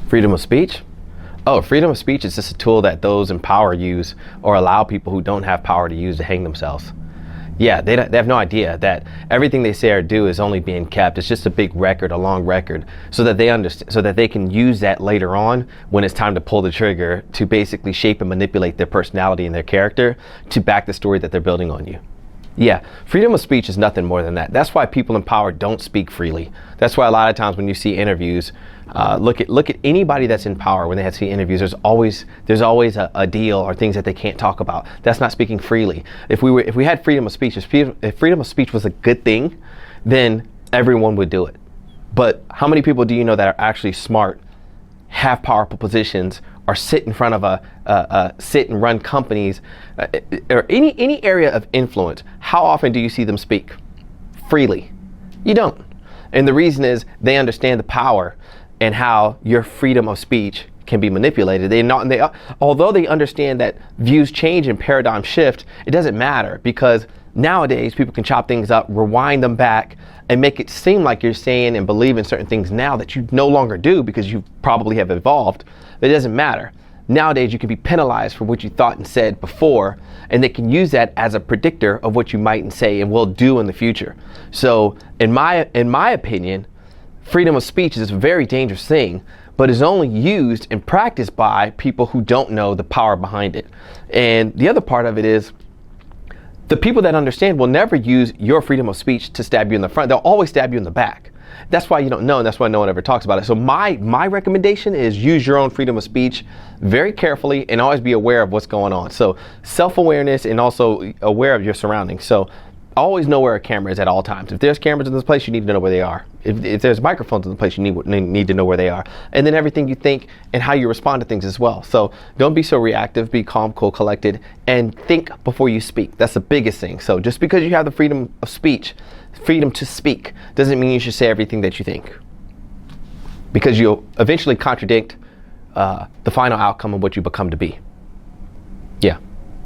Freedom of speech? Oh, freedom of speech is just a tool that those in power use or allow people who don't have power to use to hang themselves. Yeah, they have no idea that everything they say or do is only being kept. It's just a big record, a long record, so that they understand, so that they can use that later on when it's time to pull the trigger to basically shape and manipulate their personality and their character to back the story that they're building on you. Yeah, freedom of speech is nothing more than that. That's why people in power don't speak freely. That's why a lot of times when you see interviews, look at anybody that's in power. When they have to see interviews, there's always a deal or things that they can't talk about. That's not speaking freely. If we had freedom of speech, if freedom of speech was a good thing, then everyone would do it. But how many people do you know that are actually smart, have powerful positions, or sit in front of sit and run companies, or any area of influence? How often do you see them speak freely? You don't. And the reason is they understand the power and how your freedom of speech can be manipulated. Although they understand that views change and paradigm shift, it doesn't matter, because nowadays people can chop things up, rewind them back, and make it seem like you're saying and believe in certain things now that you no longer do because you probably have evolved. But it doesn't matter. Nowadays you can be penalized for what you thought and said before, and they can use that as a predictor of what you might and say and will do in the future. So in my opinion, freedom of speech is a very dangerous thing, but is only used and practiced by people who don't know the power behind it. And the other part of it is, the people that understand will never use your freedom of speech to stab you in the front. They'll always stab you in the back. That's why you don't know, and that's why no one ever talks about it. So my recommendation is use your own freedom of speech very carefully and always be aware of what's going on. So self-awareness and also aware of your surroundings. So always know where a camera is at all times. If there's cameras in this place, you need to know where they are. If there's microphones in the place, you need to know where they are. And then everything you think and how you respond to things as well. So don't be so reactive, be calm, cool, collected, and think before you speak. That's the biggest thing. So just because you have the freedom of speech, freedom to speak, doesn't mean you should say everything that you think, because you'll eventually contradict the final outcome of what you become to be. Yeah.